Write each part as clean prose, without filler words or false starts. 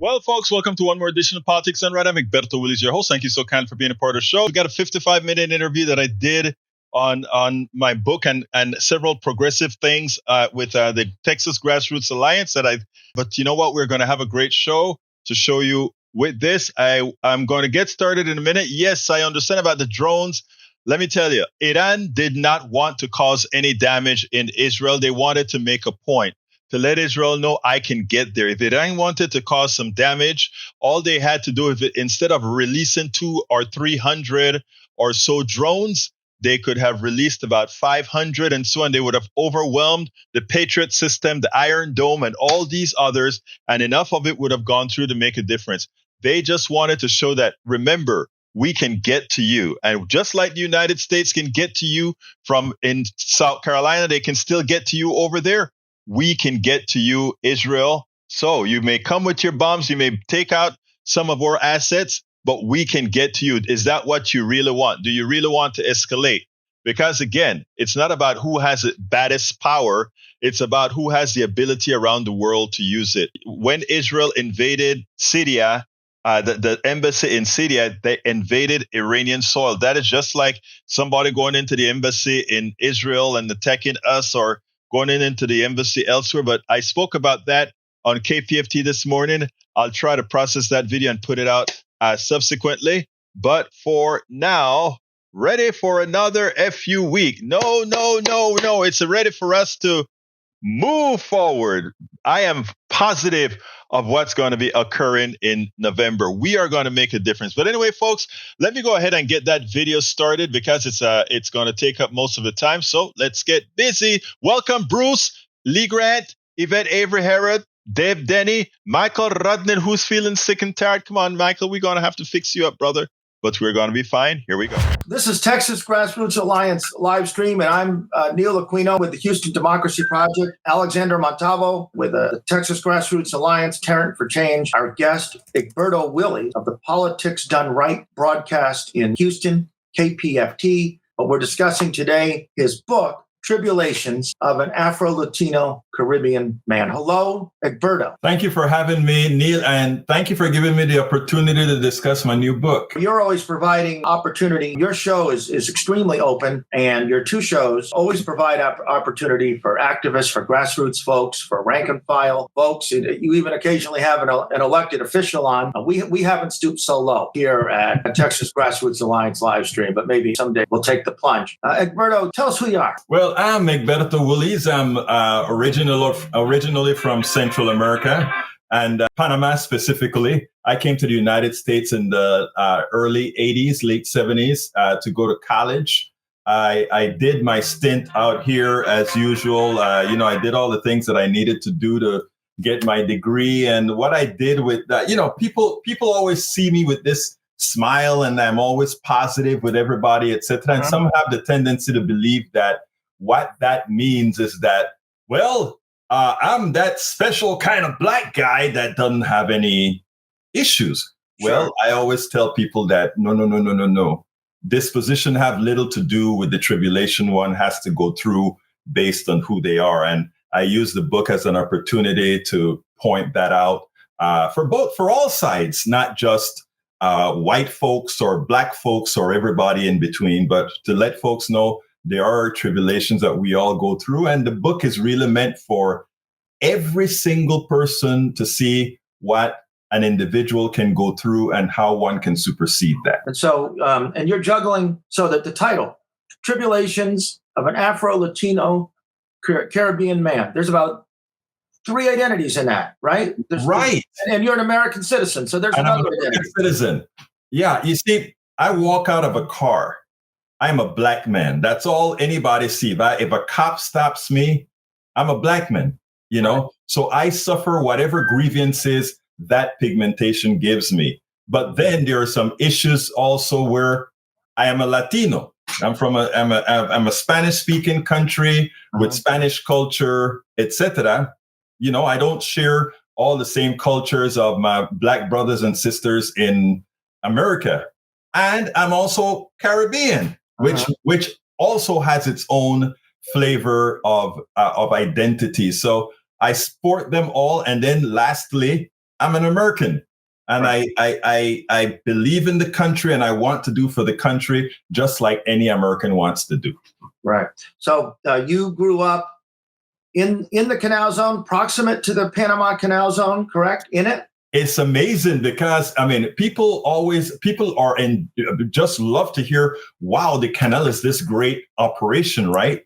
Well, folks, welcome to one more edition of Politics Done Right. I'm Egberto, Willies, your host. Thank you so kind for being a part of the show. We got a 55-minute interview that I did on my book and several progressive things with the Texas Grassroots Alliance. But you know what? We're going to have a great show to show you with this. I'm going to get started in a minute. Yes, I understand about the drones. Let me tell you, Iran did not want to cause any damage in Israel. They wanted to make a point, to let Israel know I can get there. If Iran wanted to cause some damage, all they had to do, instead of releasing 200 or 300 or so drones, they could have released about 500 and so on. They would have overwhelmed the Patriot system, the Iron Dome, and all these others, and enough of it would have gone through to make a difference. They just wanted to show that, remember, we can get to you. And just like the United States can get to you from in South Carolina, they can still get to you over there. We can get to you, Israel. So you may come with your bombs, you may take out some of our assets, but we can get to you. Is that what you really want? Do you really want to escalate? Because again, it's not about who has the baddest power. It's about who has the ability around the world to use it. When Israel invaded Syria, the embassy in Syria, they invaded Iranian soil. That is just like somebody going into the embassy in Israel and attacking us, or going into the embassy elsewhere. But I spoke about that on KPFT this morning. I'll try to process that video and put it out subsequently. But for now, ready for another FU week. No. It's ready for us to move forward. I am positive of what's going to be occurring in November. We are going to make a difference. But anyway, folks, let me go ahead and get that video started because it's going to take up most of the time. So let's get busy. Welcome, Bruce, Lee Grant, Yvette Avery Herod, Dave Denny, Michael Rudnin, who's feeling sick and tired. Come on, Michael, we're going to have to fix you up, brother. But we're going to be fine. Here we go. This is Texas Grassroots Alliance live stream, and I'm Neil Aquino with the Houston Democracy Project, Alexander Montalvo with the Texas Grassroots Alliance, Tarrant for Change, our guest, Egberto Willies of the Politics Done Right broadcast in Houston, KPFT. But we're discussing today his book, Tribulations of an Afro-Latino Caribbean Man. Hello, Egberto. Thank you for having me, Neil, and thank you for giving me the opportunity to discuss my new book. You're always providing opportunity. Your show is extremely open, and your two shows always provide opportunity for activists, for grassroots folks, for rank and file folks. You even occasionally have an elected official on. We haven't stooped so low here at Texas Grassroots Alliance live stream, but maybe someday we'll take the plunge. Egberto, tell us who you are. Well, I'm Egberto Willies. I'm originally from Central America and Panama specifically. I came to the United States in the early 80s, late 70s to go to college. I did my stint out here as usual. I did all the things that I needed to do to get my degree. And what I did with that, people always see me with this smile and I'm always positive with everybody, etc. And some have the tendency to believe that what that means is that, well, I'm that special kind of black guy that doesn't have any issues. Sure. Well, I always tell people that no. Disposition have little to do with the tribulation one has to go through based on who they are. And I use the book as an opportunity to point that out for all sides, not just white folks or black folks or everybody in between, but to let folks know there are tribulations that we all go through. And the book is really meant for every single person to see what an individual can go through and how one can supersede that. And so, and you're juggling, so that the title, Tribulations of an Afro-Latino Caribbean Man. There's about 3 identities in that, right? Right. And you're an American citizen, so there's another identity. Citizen. Yeah, you see, I walk out of a car. I'm a black man. That's all anybody sees. If a cop stops me, I'm a black man, Right. So I suffer whatever grievances that pigmentation gives me. But then there are some issues also where I am a Latino. I'm a Spanish-speaking country with Spanish culture, etc. I don't share all the same cultures of my black brothers and sisters in America. And I'm also Caribbean, which also has its own flavor of identity. So I sport them all. And then lastly, I'm an American. And I believe in the country, and I want to do for the country just like any American wants to do. Right. So you grew up in the Canal Zone, proximate to the Panama Canal Zone, correct? In it? It's amazing because, I mean, people are just love to hear, wow, the canal is this great operation, right?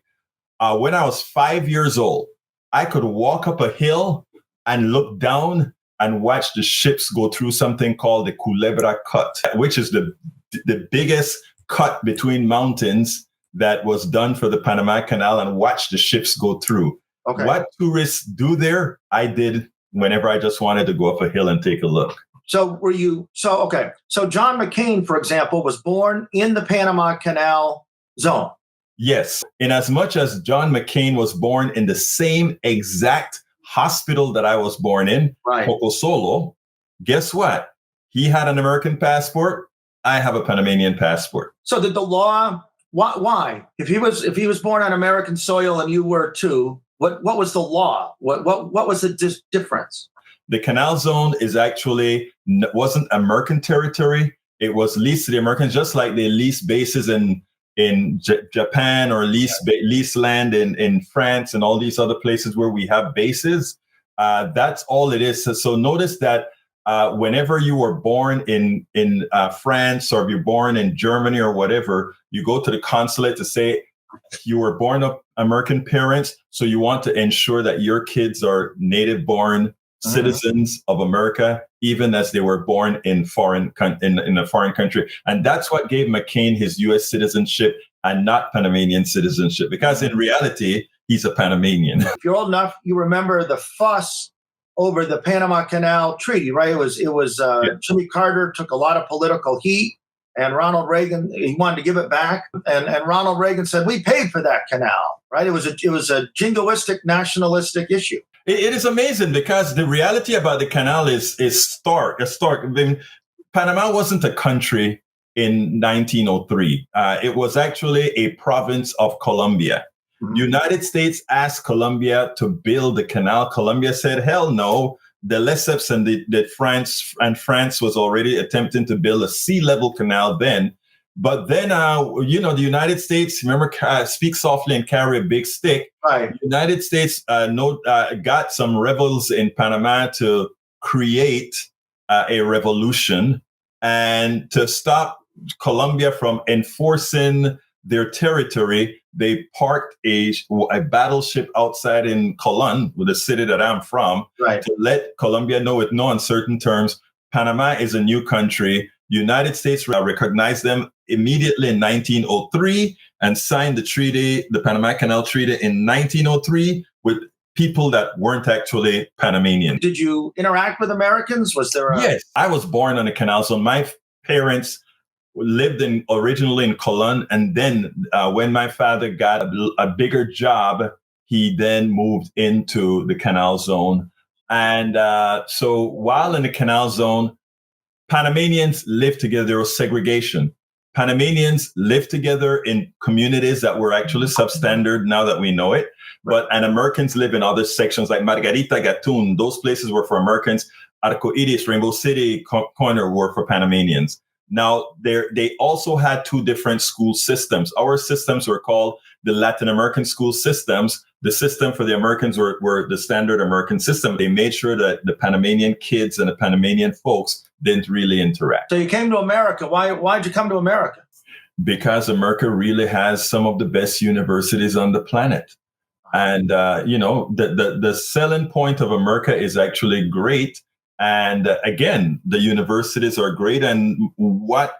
When I was 5 years old, I could walk up a hill and look down and watch the ships go through something called the Culebra Cut, which is the biggest cut between mountains that was done for the Panama Canal, and watch the ships go through. Okay. What tourists do there, I did whenever I just wanted to go up a hill and take a look. So So John McCain, for example, was born in the Panama Canal Zone. Yes. In as much as John McCain was born in the same exact hospital that I was born in, right, Pocosolo, guess what? He had an American passport. I have a Panamanian passport. So did the law, why? If he was born on American soil and you were too, what was the law? What was the difference? The Canal Zone wasn't American territory. It was leased to the Americans, just like they lease bases in Japan, or lease land in France and all these other places where we have bases. That's all it is. So notice that whenever you were born in France, or if you're born in Germany or whatever, you go to the consulate to say you were born of American parents, so you want to ensure that your kids are native-born citizens of America, even as they were born in a foreign country. And that's what gave McCain his U.S. citizenship and not Panamanian citizenship, because in reality, he's a Panamanian. If you're old enough, you remember the fuss over the Panama Canal Treaty, right? It was Jimmy Carter took a lot of political heat, and Ronald Reagan, he wanted to give it back. And Ronald Reagan said, we paid for that canal, right? It was a jingoistic, nationalistic issue. It is amazing, because the reality about the canal is stark. I mean, Panama wasn't a country in 1903. It was actually a province of Colombia. Mm-hmm. United States asked Colombia to build the canal. Colombia said, hell no. The Lesseps and France was already attempting to build a sea level canal then. But then, the United States, remember, speak softly and carry a big stick. Right. The United States got some rebels in Panama to create a revolution, and to stop Colombia from enforcing their territory, they parked a battleship outside in Colón, the city that I'm from, right, to let Colombia know with no uncertain terms, Panama is a new country. United States recognized them immediately in 1903 and signed the Panama Canal Treaty in 1903 with people that weren't actually Panamanian. Did you interact with Americans? Was there Yes, I was born on a canal zone. My parents lived originally in Colón, and then when my father got a bigger job, he then moved into the canal zone. And so while in the canal zone, Panamanians lived together. There was segregation. Panamanians lived together in communities that were actually substandard now that we know it. And Americans live in other sections like Margarita, Gatun. Those places were for Americans. Arco Iris, Rainbow City Corner were for Panamanians. Now, they also had two different school systems. Our systems were called the Latin American school systems. The system for the Americans were the standard American system. They made sure that the Panamanian kids and the Panamanian folks didn't really interact. So you came to America. Why'd you come to America? Because America really has some of the best universities on the planet. And, the selling point of America is actually great. And again, the universities are great. And what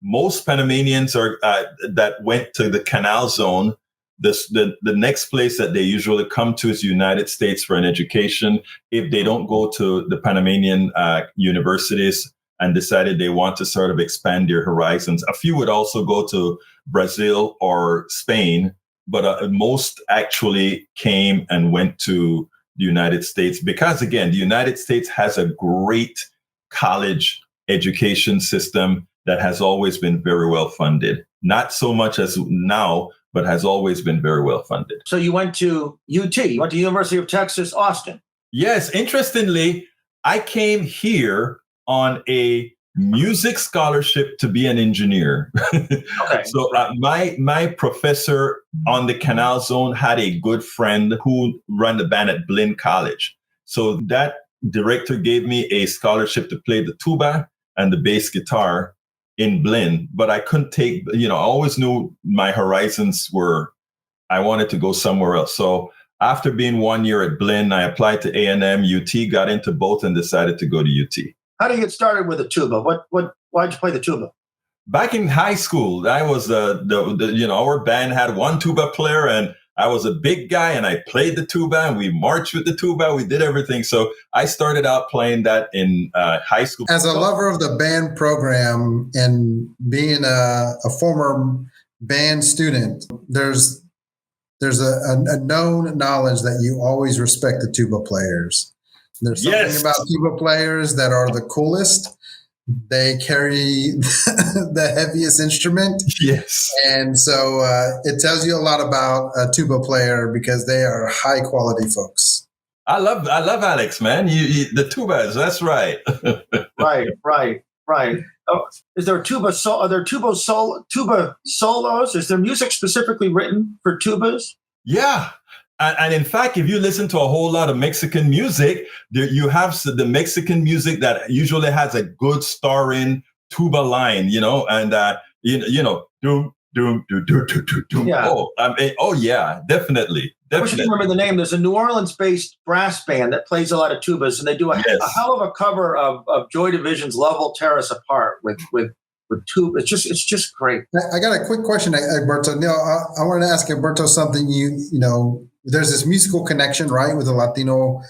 most Panamanians that went to the Canal Zone, the next place that they usually come to is the United States for an education. If they don't go to the Panamanian universities and decided they want to sort of expand their horizons, a few would also go to Brazil or Spain, but most actually came and went to the United States, because again, the United States has a great college education system that has always been very well funded. Not so much as now, but has always been very well funded. So you went to UT, you went to University of Texas, Austin. Yes, interestingly, I came here on a music scholarship to be an engineer. Okay. So my professor on the Canal Zone had a good friend who ran the band at Blinn College. So that director gave me a scholarship to play the tuba and the bass guitar in Blinn, but I couldn't take, I always knew my horizons were, I wanted to go somewhere else. So after being 1 year at Blinn, I applied to A&M, UT, got into both and decided to go to UT. How do you get started with the tuba? Why'd you play the tuba? Back in high school, I was our band had one tuba player, and I was a big guy, and I played the tuba, and we marched with the tuba. We did everything. So I started out playing that in high school. As a lover of the band program and being a former band student, there's a known knowledge that you always respect the tuba players. There's something about tuba players that are the coolest. They carry the heaviest instrument. Yes. And so it tells you a lot about a tuba player because they are high quality folks. I love Alex, man. You the tubas, that's right. Right. Oh, is there tuba solos? Is there music specifically written for tubas? Yeah. And in fact, if you listen to a whole lot of Mexican music, you have the Mexican music that usually has a good starring tuba line, and doom, doom, doom, doom, doom, doom. Yeah. Yeah, definitely. I wish I remember the name. There's a New Orleans-based brass band that plays a lot of tubas, and they do a hell of a cover of Joy Division's "Love Will Tear Us Apart" with tuba. It's just great. I got a quick question, Egberto. I wanted to ask Egberto something. There's this musical connection, right, with the Latino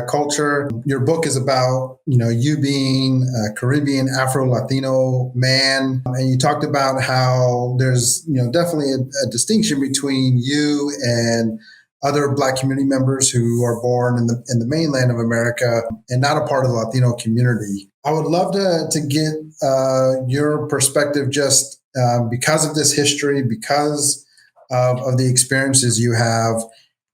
culture. Your book is about, you being a Caribbean Afro-Latino man. And you talked about how there's, definitely a distinction between you and other Black community members who are born in the mainland of America and not a part of the Latino community. I would love to get your perspective just because of this history, because of the experiences you have.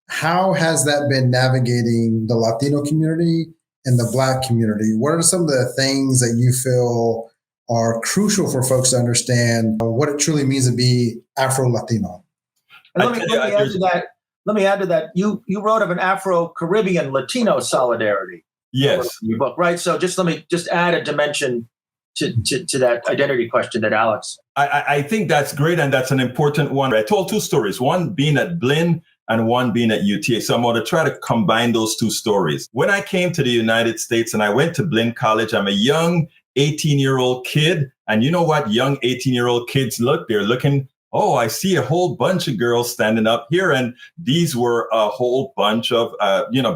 How has that been navigating the Latino community and the Black community? What are some of the things that you feel are crucial for folks to understand what it truly means to be Afro-Latino? And let me add to that. You wrote of an Afro-Caribbean Latino solidarity. Yes. In your book, right? So let me add a dimension to that identity question that Alex. I think that's great, and that's an important one. I told two stories, one being at Blinn and one being at UTA. So I'm going to try to combine those two stories. When I came to the United States and I went to Blinn College, I'm a young 18-year-old kid. And you know what young 18-year-old kids look? They're looking, I see a whole bunch of girls standing up here. And these were a whole bunch of,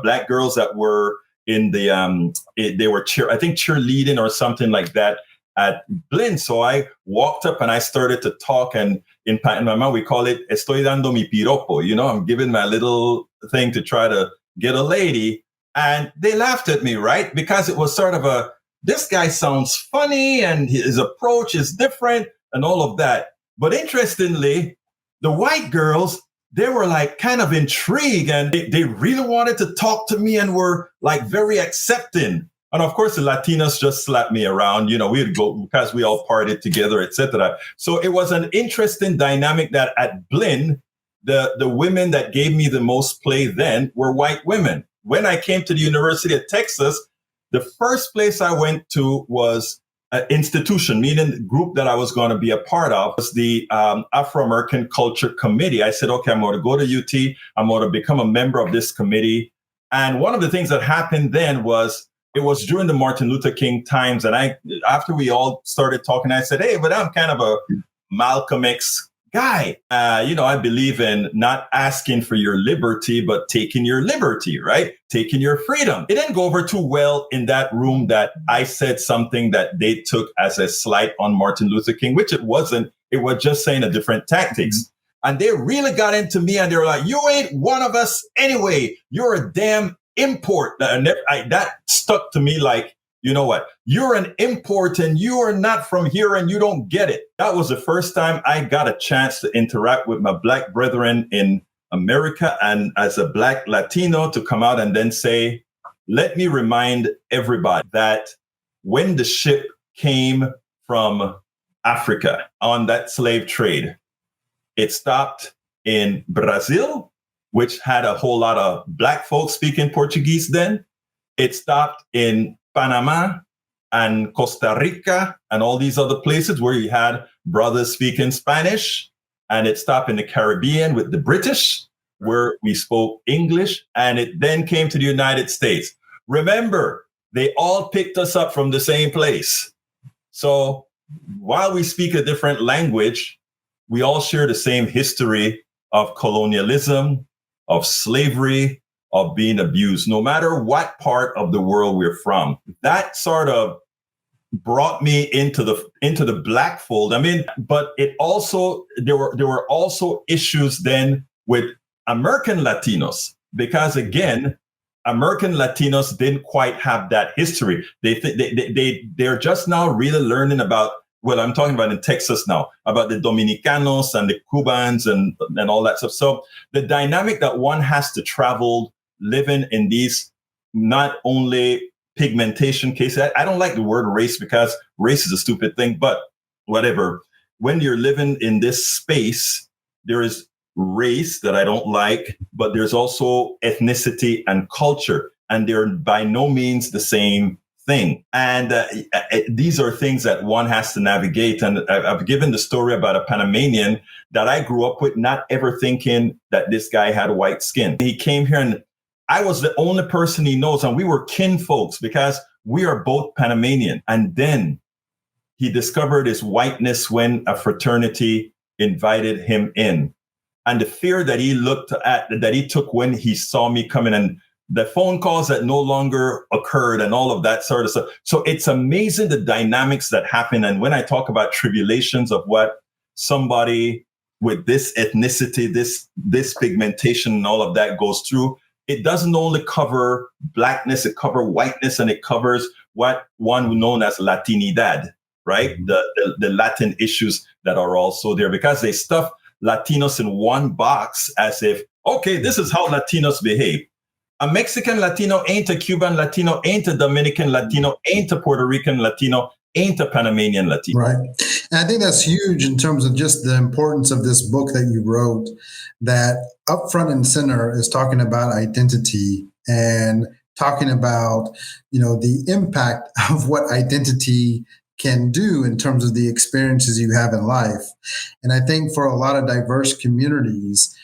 Black girls that were in the, they were cheerleading or something like that at Blinn. So I walked up and I started to talk, and in Panama we call it estoy dando mi piropo. I'm giving my little thing to try to get a lady. And they laughed at me, right? Because it was sort of this guy sounds funny and his approach is different and all of that. But interestingly, the white girls, they were like kind of intrigued, and they really wanted to talk to me and were like very accepting. And of course, the Latinos just slapped me around. We'd go because we all partied together, etc. So it was an interesting dynamic that at Blinn, the women that gave me the most play then were white women. When I came to the University of Texas, the first place I went to was an institution, meaning the group that I was going to be a part of was the Afro-American Culture Committee. I said, okay, I'm going to go to UT. I'm going to become a member of this committee. And one of the things that happened then was, it was during the Martin Luther King times. And after we all started talking, I said, hey, but I'm kind of a Malcolm X guy. I believe in not asking for your liberty, but taking your liberty, right? Taking your freedom. It didn't go over too well in that room that I said something that they took as a slight on Martin Luther King, which it wasn't. It was just saying a different tactics. Mm-hmm. And they really got into me, and they were like, you ain't one of us anyway. You're a damn import. That stuck to me like, you know what? You're an import and you are not from here and you don't get it. That was the first time I got a chance to interact with my Black brethren in America, and as a Black Latino to come out and then say, let me remind everybody that when the ship came from Africa on that slave trade, it stopped in Brazil, which had a whole lot of Black folks speaking Portuguese then. It stopped in Panama and Costa Rica and all these other places where you had brothers speaking Spanish. And it stopped in the Caribbean with the British, where we spoke English. And it then came to the United States. Remember, they all picked us up from the same place. So while we speak a different language, we all share the same history of colonialism, of slavery, of being abused, no matter what part of the world we're from. That sort of brought me into the Black fold. I mean, but it also, there were also issues then with American Latinos, because again, American Latinos didn't quite have that history. They're just now really learning about, well, I'm talking about in Texas now, about the Dominicanos and the Cubans and all that stuff. So the dynamic that one has to travel living in these, not only pigmentation cases. I don't like the word race because race is a stupid thing, but whatever. When you're living in this space, there is race that I don't like, but there's also ethnicity and culture, and they're by no means the same thing. And these are things that one has to navigate. And I've given the story about a Panamanian that I grew up with, not ever thinking that this guy had white skin. He came here and I was the only person he knows, and we were kin folks because we are both Panamanian. And then he discovered his whiteness when a fraternity invited him in. And the fear that he took when he saw me coming, and the phone calls that no longer occurred and all of that sort of stuff. So it's amazing the dynamics that happen. And when I talk about tribulations of what somebody with this ethnicity, this pigmentation and all of that goes through, it doesn't only cover Blackness, it covers whiteness, and it covers what one known as Latinidad, right? The Latin issues that are also there, because they stuff Latinos in one box as if, okay, this is how Latinos behave. A Mexican Latino ain't a Cuban Latino, ain't a Dominican Latino, ain't a Puerto Rican Latino, ain't a Panamanian Latino. Right. And I think that's huge in terms of just the importance of this book that you wrote, that up front and center is talking about identity and talking about, the impact of what identity can do in terms of the experiences you have in life. And I think for a lot of diverse communities,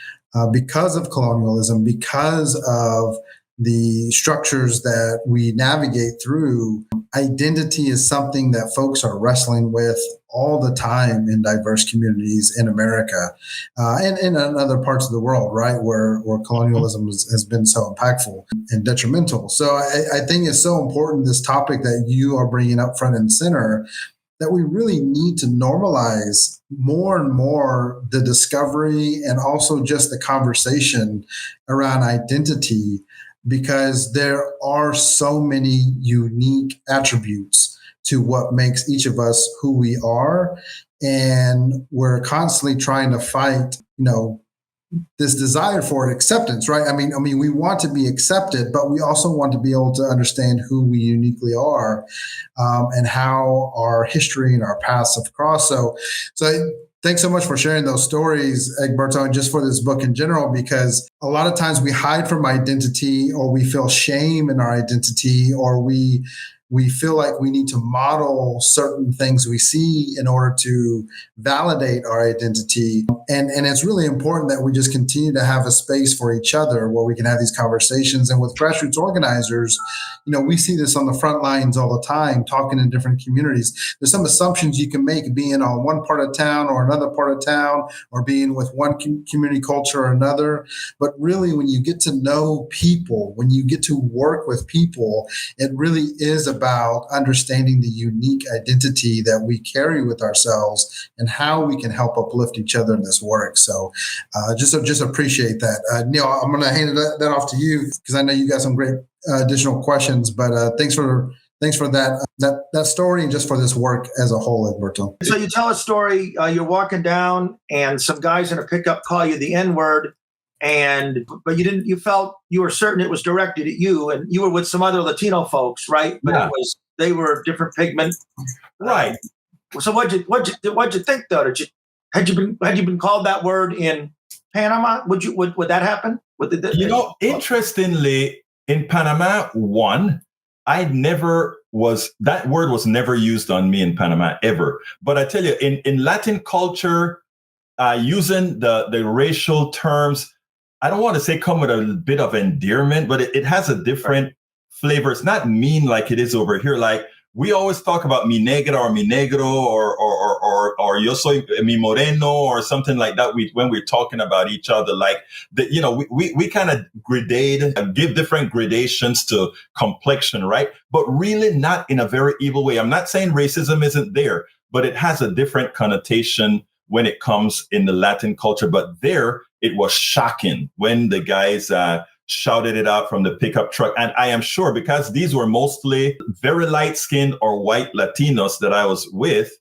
because of colonialism, because of the structures that we navigate through, identity is something that folks are wrestling with all the time in diverse communities in America and in other parts of the world, right, where colonialism has been so impactful and detrimental. So I think it's so important, this topic that you are bringing up front and center, that we really need to normalize more and more the discovery and also just the conversation around identity, because there are so many unique attributes to what makes each of us who we are. And we're constantly trying to fight, this desire for acceptance, right? I mean, we want to be accepted, but we also want to be able to understand who we uniquely are, and how our history and our paths have crossed. So thanks so much for sharing those stories, Egberto, and just for this book in general, because a lot of times we hide from identity, or we feel shame in our identity, or we feel like we need to model certain things we see in order to validate our identity. And it's really important that we just continue to have a space for each other where we can have these conversations. And with grassroots organizers, we see this on the front lines all the time, talking in different communities. There's some assumptions you can make being on one part of town or another part of town, or being with one community culture or another. But really, when you get to know people, when you get to work with people, it really is about understanding the unique identity that we carry with ourselves and how we can help uplift each other in this work. So just appreciate that. Neil, I'm going to hand that off to you, because I know you got some great additional questions, but thanks for that story and just for this work as a whole, Egberto. So you tell a story, you're walking down and some guys in a pickup call you the N-word, but you felt you were certain it was directed at you, and you were with some other Latino folks, right? But they were different pigment. Right. So what'd you think though? Had you been called that word in Panama? Would that happen? Interestingly, in Panama, that word was never used on me in Panama ever. But I tell you, in Latin culture, using the racial terms, I don't want to say come with a bit of endearment, but it has a different flavor. It's not mean like it is over here. Like we always talk about mi negra or mi negro or yo soy mi moreno or something like that. When we're talking about each other, like we kind of give different gradations to complexion, right? But really not in a very evil way. I'm not saying racism isn't there, but it has a different connotation when it comes in the Latin culture. But there, it was shocking when the guys shouted it out from the pickup truck. And I am sure because these were mostly very light-skinned or white Latinos that I was with,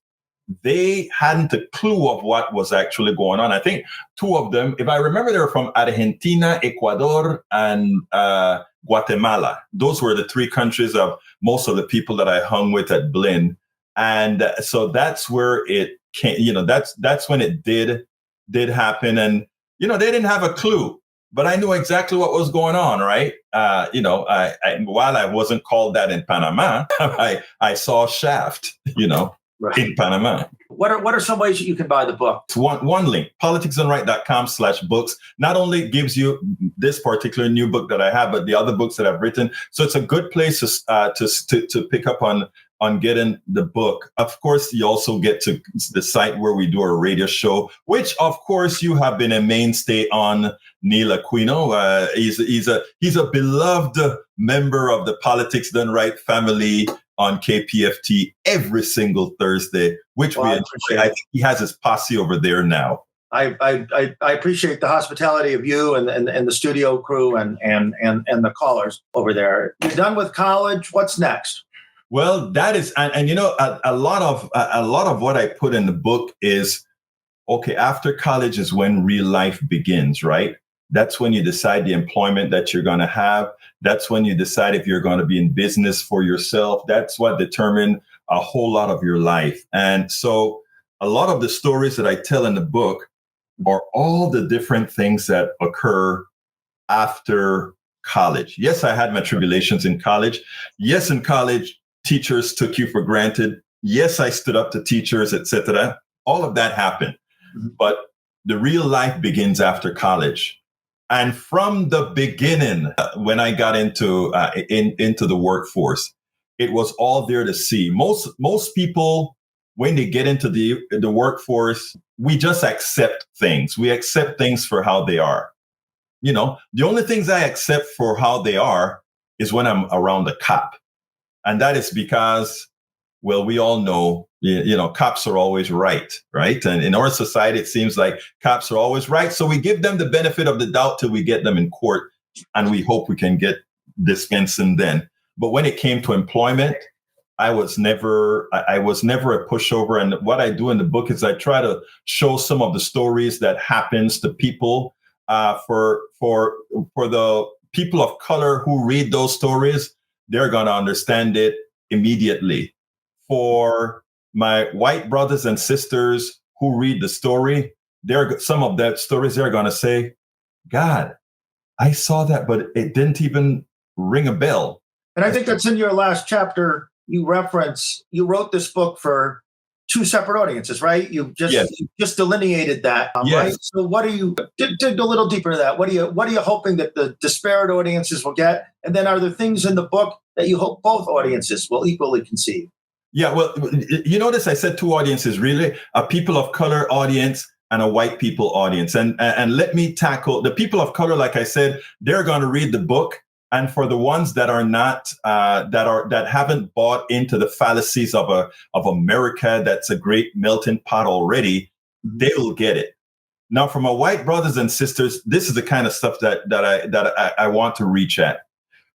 they hadn't a clue of what was actually going on. I think two of them, if I remember, they were from Argentina, Ecuador, and Guatemala. Those were the three countries of most of the people that I hung with at Blinn. And so that's where it came, that's when it did happen. And, they didn't have a clue. But I knew exactly what was going on, right? While I wasn't called that in Panama, I saw Shaft, right. In Panama. What are some ways that you can buy the book? It's one link, politicsdoneright.com/books. Not only gives you this particular new book that I have, but the other books that I've written. So it's a good place to pick up on getting the book. Of course, you also get to the site where we do our radio show, which of course you have been a mainstay on, Neil Aquino. He's a beloved member of the Politics Done Right family on KPFT every single Thursday, which we enjoy. I think he has his posse over there now. I appreciate the hospitality of you and the studio crew and the callers over there. You're done with college. What's next? Well, that is, and a lot of what I put in the book is, okay, after college is when real life begins, right? That's when you decide the employment that you're going to have. That's when you decide if you're going to be in business for yourself. That's what determines a whole lot of your life. And so a lot of the stories that I tell in the book are all the different things that occur after college. Yes, I had my tribulations in college. Yes, in college, teachers took you for granted. Yes, I stood up to teachers, etc. All of that happened. Mm-hmm. But the real life begins after college. And from the beginning, when I got into the workforce, it was all there to see. Most people, when they get into the workforce, we just accept things. We accept things for how they are. The only things I accept for how they are is when I'm around a cop. And that is because, well, we all know, cops are always right? And in our society, it seems like cops are always right. So we give them the benefit of the doubt till we get them in court, and we hope we can get dispensing then. But when it came to employment, I was never a pushover. And what I do in the book is I try to show some of the stories that happens to people. For the people of color who read those stories, they're going to understand it immediately. For my white brothers and sisters who read the story, some of that stories, they're going to say, God, I saw that, but it didn't even ring a bell. And I think that's in your last chapter. You wrote this book for two separate audiences, right? You just delineated that, right? So what are you dig a little deeper into that? What are you hoping that the disparate audiences will get? And then are there things in the book that you hope both audiences will equally conceive? Yeah, well, you notice I said two audiences, really, a people of color audience and a white people audience. And let me tackle the people of color. Like I said, they're going to read the book. And for the ones that are not, that haven't bought into the fallacies of America, that's a great melting pot already, they will get it. Now, for my white brothers and sisters, this is the kind of stuff that I want to reach at.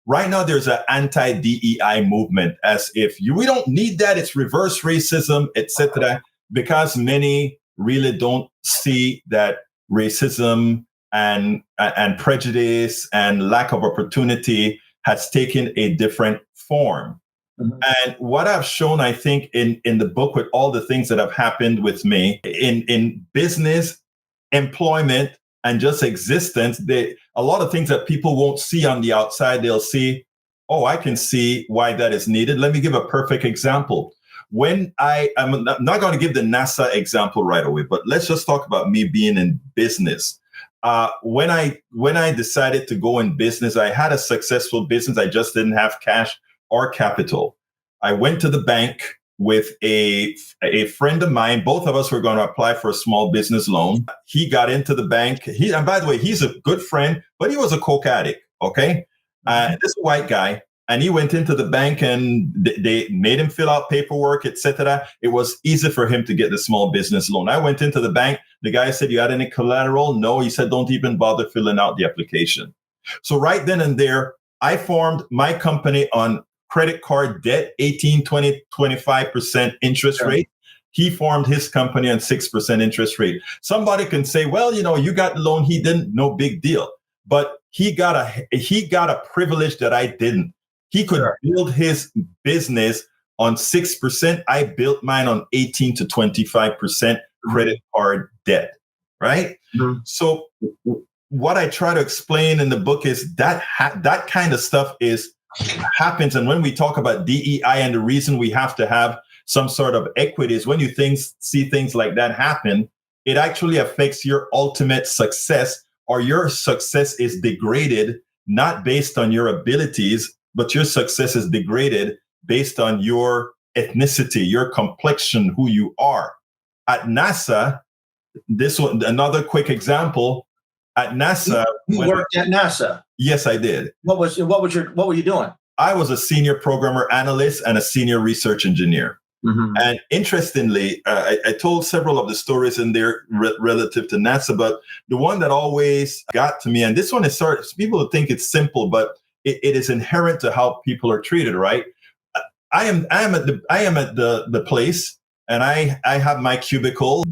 Right now, there's an anti-DEI movement, as if we don't need that. It's reverse racism, etc. Because many really don't see that racism and prejudice and lack of opportunity has taken a different form. Mm-hmm. And what I've shown, I think, in the book, with all the things that have happened with me in business, employment, and just existence, a lot of things that people won't see on the outside, they'll see, oh, I can see why that is needed. Let me give a perfect example. When I'm not going to give the NASA example right away, but let's just talk about me being in business. When I decided to go in business, I had a successful business. I just didn't have cash or capital. I went to the bank with a friend of mine. Both of us were going to apply for a small business loan. He got into the bank. And by the way, he's a good friend, but he was a coke addict. Okay. This white guy. And he went into the bank and they made him fill out paperwork, etc. It was easy for him to get the small business loan. I went into the bank. The guy said, "You had any collateral?" No. He said, "Don't even bother filling out the application." So right then and there, I formed my company on credit card debt, 18, 20, 25% interest rate. He formed his company on 6% interest rate. Somebody can say, well, you got the loan. He didn't, no big deal. But he got a privilege that I didn't. He could build his business on 6%. I built mine on 18 to 25% credit card debt, right? Mm-hmm. So what I try to explain in the book is that that kind of stuff happens. And when we talk about DEI and the reason we have to have some sort of equity is when you see things like that happen, it actually affects your ultimate success, or your success is degraded, not based on your abilities, but your success is degraded based on your ethnicity, your complexion, who you are. At NASA, this one, another quick example. At NASA, you worked at NASA. Yes, I did. What were you doing? I was a senior programmer analyst and a senior research engineer. Mm-hmm. And interestingly, I told several of the stories in there relative to NASA, but the one that always got to me, and this one is people think it's simple, but it is inherent to how people are treated, right? I am at the place, and I have my cubicle.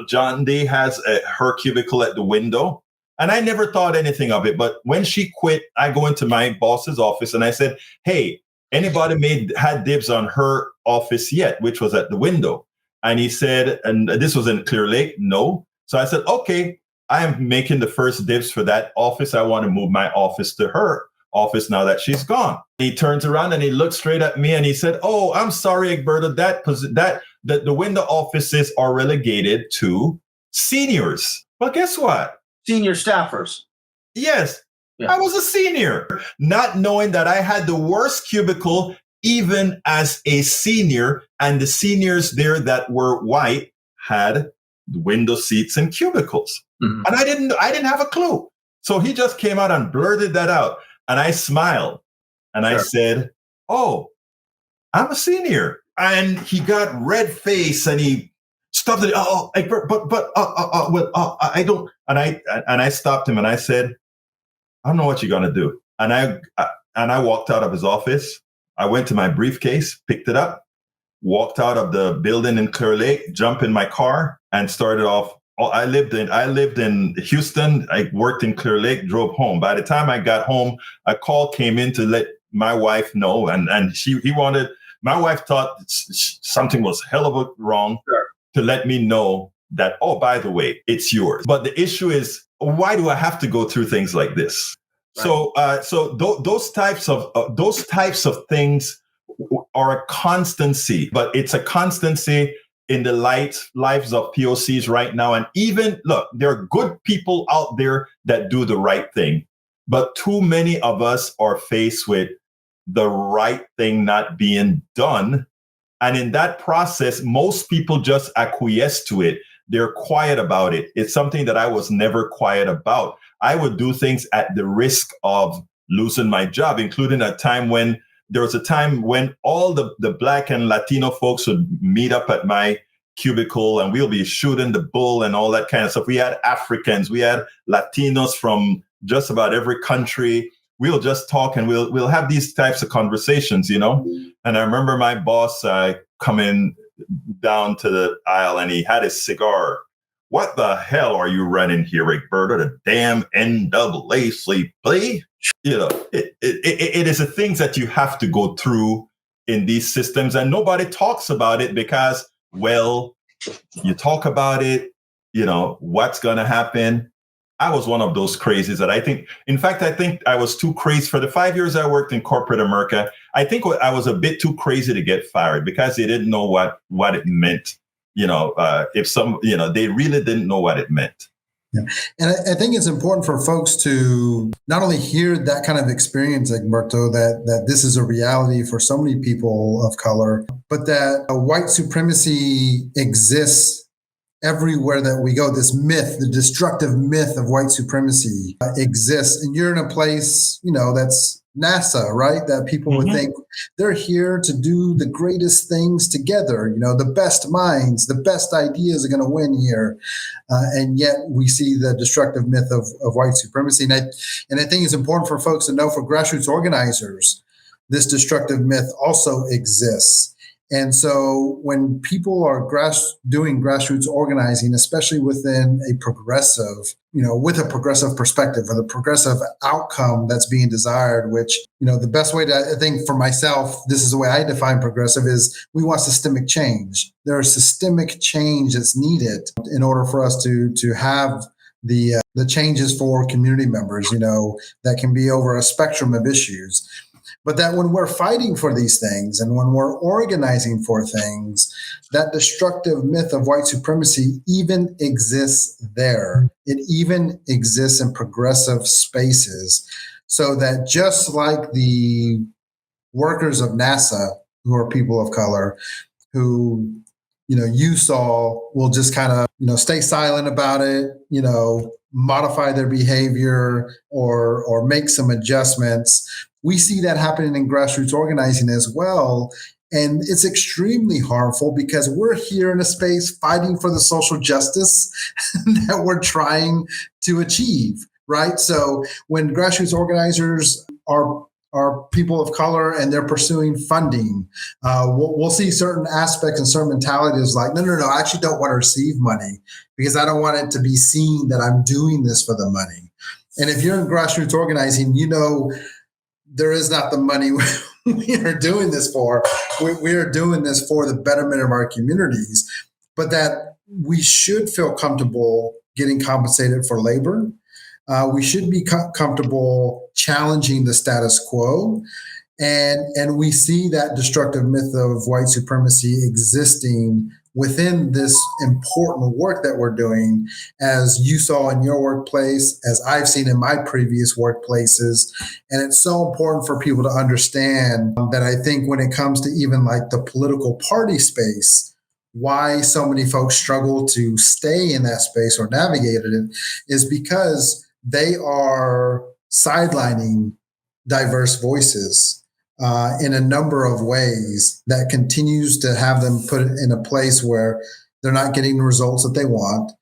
John Day has her cubicle at the window, and I never thought anything of it. But when she quit, I go into my boss's office and I said, "Hey, anybody had dibs on her office yet?" Which was at the window. And he said, and this was in Clear Lake, no. So I said, okay, I am making the first dibs for that office. I want to move my office to her office now that she's gone. He turns around and he looks straight at me and he said, "Oh, I'm sorry, Egberto, that the window offices are relegated to seniors." Well, guess what? Senior staffers. Yes. Yeah. I was a senior, not knowing that I had the worst cubicle even as a senior, and the seniors there that were white had window seats and cubicles. Mm-hmm. And I didn't have a clue. So he just came out and blurted that out. And I smiled and I said, "Oh, I'm a senior." And he got red face and he stopped it. "Oh, I don't." And I stopped him and I said, "I don't know what you're gonna do." And I walked out of his office. I went to my briefcase, picked it up, walked out of the building in Clear Lake, jumped in my car, and started off. I lived in Houston. I worked in Clear Lake, drove home. By the time I got home, a call came in to let my wife know, and my wife thought something was hell of a wrong, to let me know that, "Oh, by the way, it's yours." But the issue is, why do I have to go through things like this? Right. So those types of things are a constancy, but it's a constancy in the lives of POCs right now. And even, look, there are good people out there that do the right thing, but too many of us are faced with the right thing not being done. And in that process, most people just acquiesce to it. They're quiet about it. It's something that I was never quiet about. I would do things at the risk of losing my job, including there was a time when all the Black and Latino folks would meet up at my cubicle and we'll be shooting the bull and all that kind of stuff. We had Africans, we had Latinos from just about every country. We'll just talk and we'll have these types of conversations, And I remember my boss coming down to the aisle and he had his cigar what the hell are you running here, Egberto? The damn NAACP? You know, it is the things that you have to go through in these systems, and nobody talks about it because, well, you talk about it, you know, what's going to happen. I was one of those crazies that I think I was too crazy for the 5 years I worked in corporate America. I think I was a bit too crazy to get fired because they didn't know what it meant. You know, they really didn't know what it meant. Yeah. And I think it's important for folks to not only hear that kind of experience, Egberto, that this is a reality for so many people of color, but that white supremacy exists everywhere that we go. This myth, the destructive myth of white supremacy exists. And you're in a place, you know, that's NASA, right? That people would think they're here to do the greatest things together. You know, the best minds, the best ideas are going to win here. And yet we see the destructive myth of white supremacy. And I think it's important for folks to know, for grassroots organizers, this destructive myth also exists. And so when people are doing grassroots organizing, especially within a progressive, you know, with a progressive perspective or the progressive outcome that's being desired, which, you know, the best way to, I think for myself, this is the way I define progressive, is we want systemic change. There is systemic change that's needed in order for us to have the changes for community members, you know, that can be over a spectrum of issues. But that when we're fighting for these things and when we're organizing for things, that destructive myth of white supremacy even exists there. It even exists in progressive spaces. So that just like the workers of NASA, who are people of color, who, you know, you saw will just kind of, you know, stay silent about it, you know, modify their behavior or make some adjustments. We see that happening in grassroots organizing as well. And it's extremely harmful because we're here in a space fighting for the social justice that we're trying to achieve, right? So when grassroots organizers are people of color and they're pursuing funding, we'll see certain aspects and certain mentalities like, no, I actually don't want to receive money because I don't want it to be seen that I'm doing this for the money. And if you're in grassroots organizing, you know, there is not the money we are doing this for. We are doing this for the betterment of our communities, but that we should feel comfortable getting compensated for labor. We should be comfortable challenging the status quo. And we see that destructive myth of white supremacy existing within this important work that we're doing, as you saw in your workplace, as I've seen in my previous workplaces. And it's so important for people to understand that I think when it comes to even like the political party space, why so many folks struggle to stay in that space or navigate it is because they are sidelining diverse voices in a number of ways that continues to have them put in a place where they're not getting the results that they want.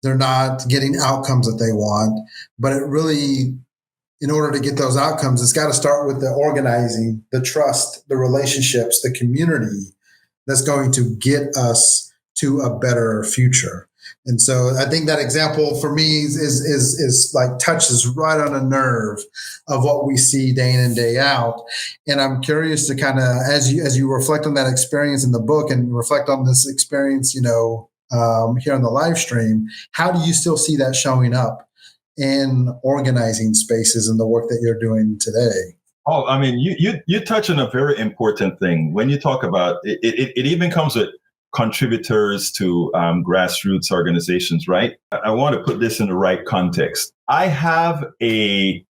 They're not getting outcomes that they want. But it really, in order to get those outcomes, it's got to start with the organizing, the trust, the relationships, the community that's going to get us to a better future. And so I think that example for me is like touches right on a nerve of what we see day in and day out. And I'm curious to kind of, as you reflect on that experience in the book and reflect on this experience, you know, here on the live stream, how do you still see that showing up in organizing spaces and the work that you're doing today? Oh, I mean, you touch on a very important thing when you talk about it. It even comes with contributors to grassroots organizations, right? I want to put this in the right context. I have in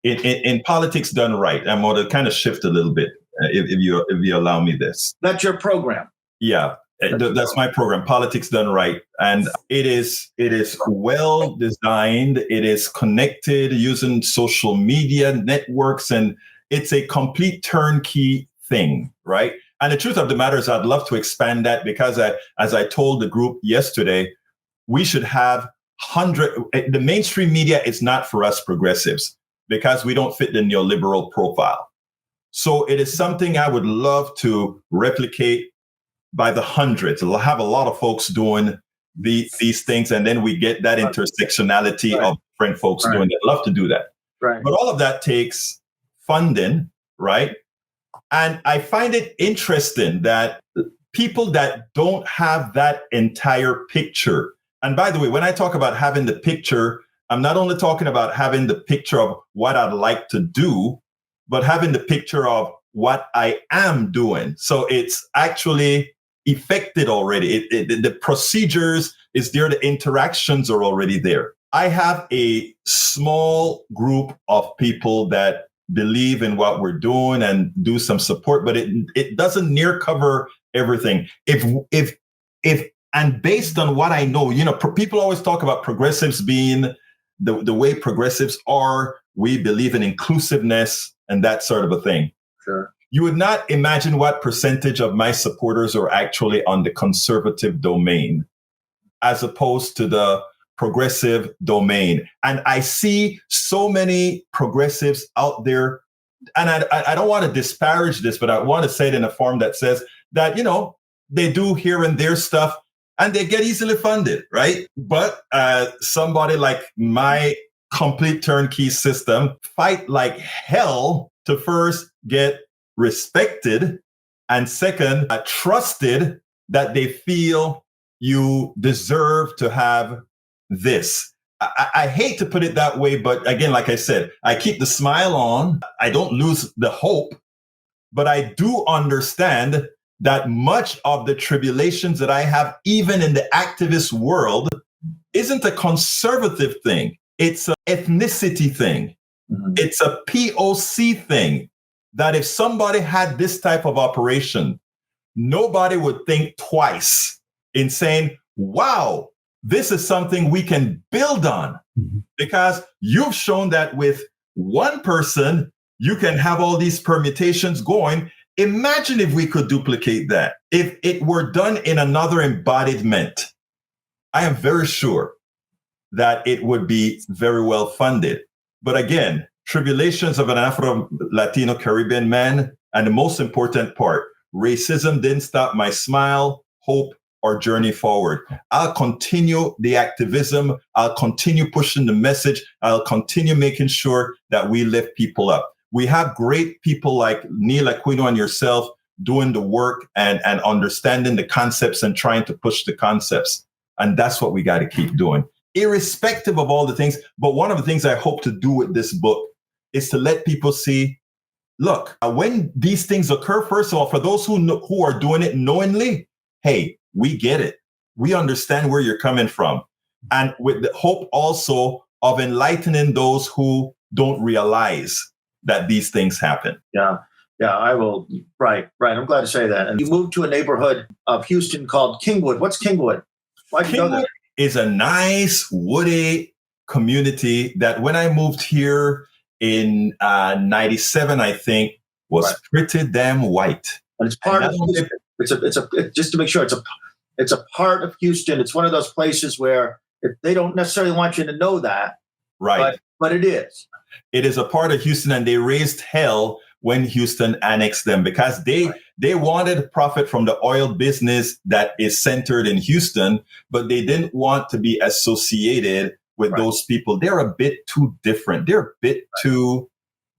politics done right. I'm going to kind of shift a little bit, if you allow me this. That's your program. Yeah, that's my program, Politics Done Right, and it is well designed. It is connected using social media networks, and it's a complete turnkey thing, right? And the truth of the matter is I'd love to expand that because as I told the group yesterday, we should have the mainstream media is not for us progressives because we don't fit the neoliberal profile. So it is something I would love to replicate by the hundreds. I'll have a lot of folks doing these things, and then we get that intersectionality of different folks doing it. Love to do that. Right. But all of that takes funding, right? And I find it interesting that people that don't have that entire picture, and by the way, when I talk about having the picture, I'm not only talking about having the picture of what I'd like to do, but having the picture of what I am doing. So it's actually effected already. The procedures is there. The interactions are already there. I have a small group of people that believe in what we're doing and do some support, but it doesn't near cover everything. And based on what I know, people always talk about progressives being the way progressives are. We believe in inclusiveness and that sort of a thing. Sure. You would not imagine what percentage of my supporters are actually on the conservative domain as opposed to the progressive domain. And I see so many progressives out there, and I don't want to disparage this, but I want to say it in a form that says that, they do here and there stuff and they get easily funded, right? But somebody like my complete turnkey system fight like hell to first get respected, and second, trusted that they feel you deserve to have this. I hate to put it that way, but again, like I said, I keep the smile on. I don't lose the hope, but I do understand that much of the tribulations that I have, even in the activist world, isn't a conservative thing. It's an ethnicity thing. Mm-hmm. It's a POC thing. That if somebody had this type of operation, nobody would think twice in saying, wow, this is something we can build on. Mm-hmm. Because you've shown that with one person, you can have all these permutations going. Imagine if we could duplicate that. If it were done in another embodiment, I am very sure that it would be very well funded. But again, Tribulations of an Afro-Latino Caribbean man, and the most important part, racism didn't stop my smile, hope, or journey forward. I'll continue the activism. I'll continue pushing the message. I'll continue making sure that we lift people up. We have great people like Neil Aquino and yourself doing the work and understanding the concepts and trying to push the concepts. And that's what we got to keep doing, irrespective of all the things. But one of the things I hope to do with this book is to let people see, look, when these things occur, first of all, for those who are doing it knowingly, hey, we get it. We understand where you're coming from. And with the hope also of enlightening those who don't realize that these things happen. Yeah, I will. Right. I'm glad to say that. And you moved to a neighborhood of Houston called Kingwood. What's Kingwood? Why'd you go there? Is a nice woody community that when I moved here in 97, I think, was pretty damn white. And it's part of Houston. It's just to make sure, it's a part of Houston. It's one of those places where they don't necessarily want you to know that. Right. But it is. It is a part of Houston, and they raised hell when Houston annexed them because they wanted profit from the oil business that is centered in Houston, but they didn't want to be associated with those people. They're a bit too different. They're a bit too,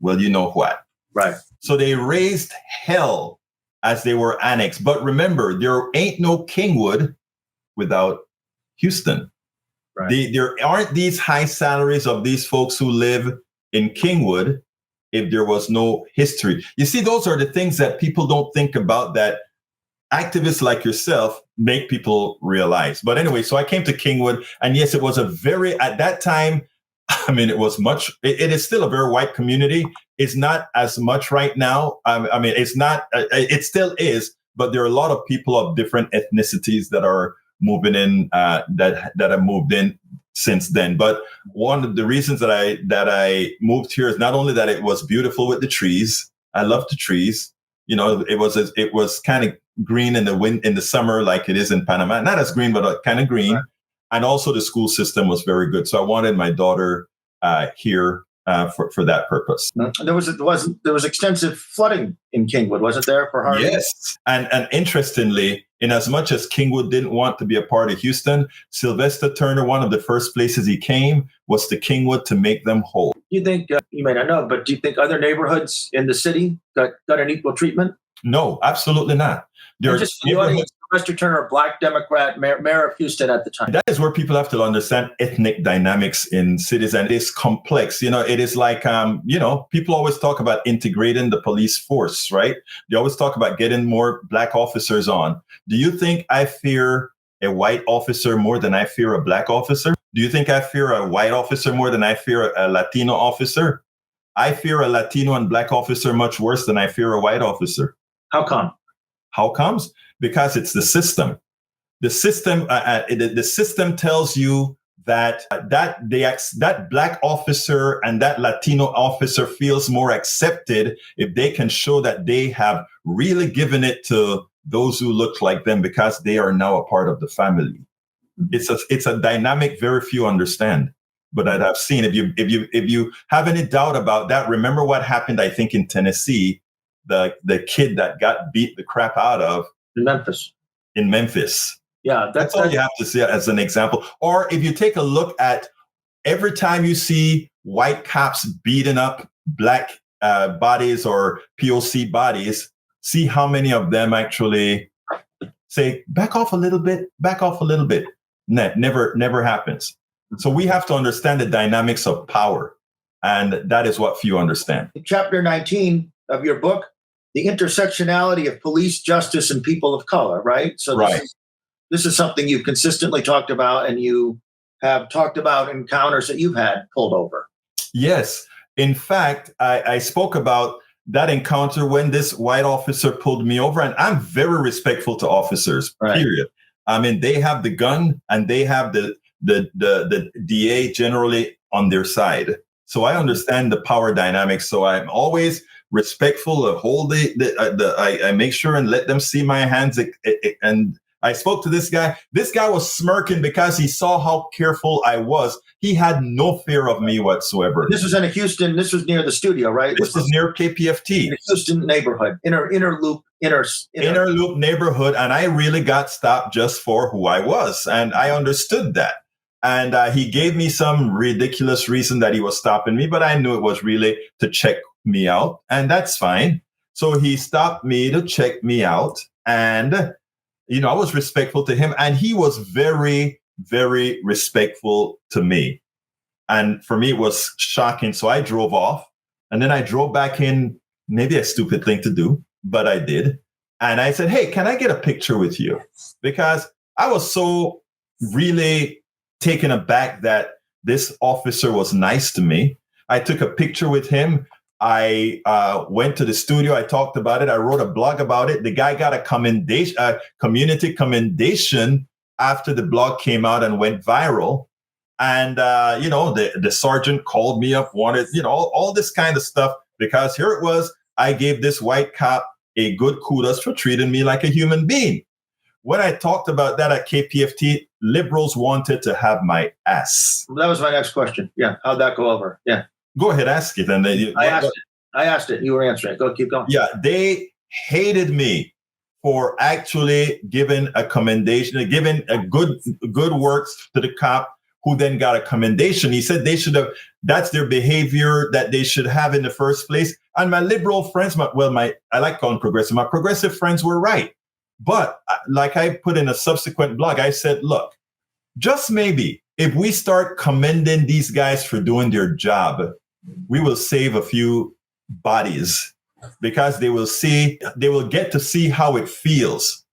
well, you know what. Right. So they raised hell as they were annexed. But remember, there ain't no Kingwood without Houston. Right. There aren't these high salaries of these folks who live in Kingwood if there was no history. You see, those are the things that people don't think about that activists like yourself make people realize. But anyway, so I came to Kingwood, and yes, it was at that time, I mean, it is still a very white community. It's not as much right now. I mean, it's not, it still is, but there are a lot of people of different ethnicities that are moving in, that have moved in since then. But one of the reasons that I moved here is not only that it was beautiful with the trees. I love the trees. You know, it was kind of green in the summer, like it is in Panama. Not as green, but kind of green. Right. And also the school system was very good. So I wanted my daughter here for that purpose. There was extensive flooding in Kingwood, wasn't there, for Harvey? Yes, and interestingly, in as much as Kingwood didn't want to be a part of Houston, Sylvester Turner, one of the first places he came was to Kingwood to make them whole. Do you think, you may not know, but do you think other neighborhoods in the city got an equal treatment? No, absolutely not. Just the audience, Sylvester Turner, Black Democrat, mayor of Houston at the time. That is where people have to understand ethnic dynamics in cities, and it's complex. It is like, people always talk about integrating the police force, right? They always talk about getting more Black officers on. Do you think I fear a white officer more than I fear a Black officer? Do you think I fear a white officer more than I fear a Latino officer? I fear a Latino and Black officer much worse than I fear a white officer. How come? How comes? Because it's the system. The system, the system tells you that that Black officer and that Latino officer feels more accepted if they can show that they have really given it to those who look like them because they are now a part of the family. It's a dynamic very few understand. But that I've seen. If you have any doubt about that, remember what happened, I think, in Tennessee. The kid that got beat the crap out of in Memphis. Yeah, that's all you have to see as an example. Or if you take a look at every time you see white cops beating up Black bodies or POC bodies, see how many of them actually say, back off a little bit, back off a little bit. Never happens. So we have to understand the dynamics of power. And that is what few understand. Chapter 19 of your book, the intersectionality of police, justice, and people of color, right? So this is something you've consistently talked about, and you have talked about encounters that you've had pulled over. Yes. In fact, I spoke about that encounter when this white officer pulled me over, and I'm very respectful to officers, period. I mean, they have the gun and they have the DA generally on their side. So I understand the power dynamics. So I'm always respectful of I make sure and let them see my hands. And I spoke to this guy. This guy was smirking because he saw how careful I was. He had no fear of me whatsoever. This was in Houston. This was near the studio, right? This was near KPFT. In the Houston neighborhood, inner loop neighborhood. And I really got stopped just for who I was. And I understood that. And he gave me some ridiculous reason that he was stopping me, but I knew it was really to check me out. And that's fine. So he stopped me to check me out. And, I was respectful to him. And he was very, very respectful to me. And for me, it was shocking. So I drove off. And then I drove back in, maybe a stupid thing to do, but I did. And I said, hey, can I get a picture with you? Because I was so really taken aback that this officer was nice to me. I took a picture with him. I went to the studio. I talked about it. I wrote a blog about it. The guy got a community commendation after the blog came out and went viral. And, the sergeant called me up, wanted, all this kind of stuff, because here it was. I gave this white cop a good kudos for treating me like a human being. When I talked about that at KPFT, liberals wanted to have my ass. That was my next question. Yeah. How'd that go over? Yeah. Go ahead, ask it. And I asked it. You were answering it. Go, keep going. Yeah. They hated me for actually giving a commendation, giving a good works to the cop who then got a commendation. He said they should have, that's their behavior that they should have in the first place. And my liberal friends, I like calling progressive, my progressive friends were right. But like I put in a subsequent blog, I said, look, just maybe if we start commending these guys for doing their job, we will save a few bodies, because they will get to see how it feels